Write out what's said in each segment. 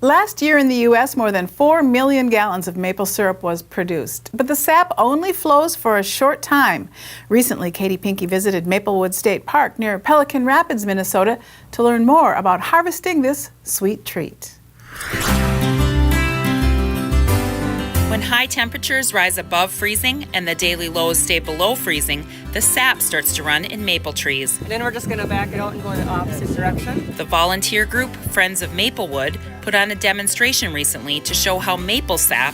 Last year in the U.S., more than 4 million gallons of maple syrup was produced, but the sap only flows for a short time. Recently, Katie Pinke visited Maplewood State Park near Pelican Rapids, Minnesota, to learn more about harvesting this sweet treat. When high temperatures rise above freezing and the daily lows stay below freezing, the sap starts to run in maple trees. Then we're just going to back it out and go in the opposite direction. The volunteer group, Friends of Maplewood, put on a demonstration recently to show how maple sap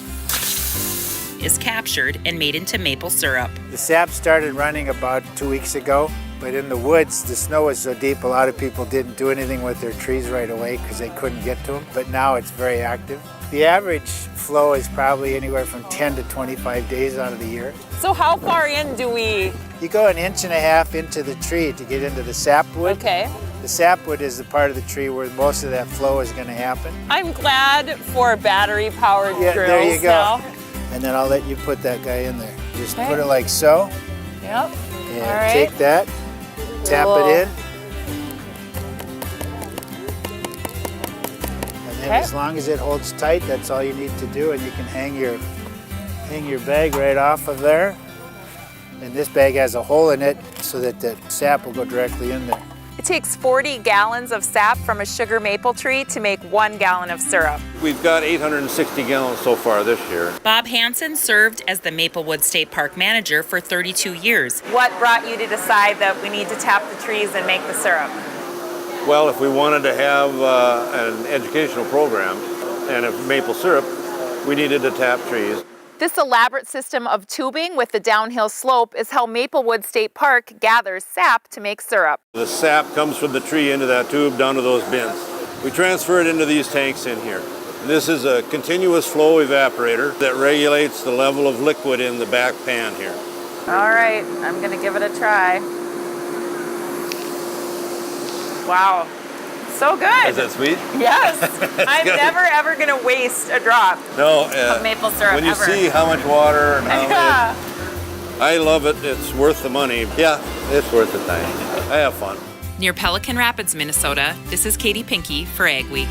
is captured and made into maple syrup. The sap started running about 2 weeks ago, but in the woods, the snow was so deep, a lot of people didn't do anything with their trees right away because they couldn't get to them, but now it's very active. The average flow is probably anywhere from 10 to 25 days out of the year. So how far in do we? You go 1.5 inches into the tree to get into the sapwood. Okay. The sapwood is the part of the tree where most of that flow is going to happen. I'm glad for battery-powered drills there you go. now. And then I'll let you put that guy in there. Just Okay. put it like so. Yep. And All right. take that, tap Cool. it in. And then Okay. as long as it holds tight, that's all you need to do, and you can hang your bag right off of there. And this bag has a hole in it so that the sap will go directly in there. It takes 40 gallons of sap from a sugar maple tree to make 1 gallon of syrup. We've got 860 gallons so far this year. Bob Hansen served as the Maplewood State Park manager for 32 years. What brought you to decide that we need to tap the trees and make the syrup? Well, if we wanted to have an educational program and a maple syrup, we needed to tap trees. This elaborate system of tubing with the downhill slope is how Maplewood State Park gathers sap to make syrup. The sap comes from the tree into that tube down to those bins. We transfer it into these tanks in here. This is a continuous flow evaporator that regulates the level of liquid in the back pan here. All right, I'm gonna give it a try. Wow, so good. Is that sweet? Yes, I'm never ever gonna waste a drop No. of maple syrup When you ever. see how much water and how Yeah. I love it. It's worth the money. Yeah, it's worth the time. I have fun. Near Pelican Rapids, Minnesota, this is Katie Pinke for Ag Week.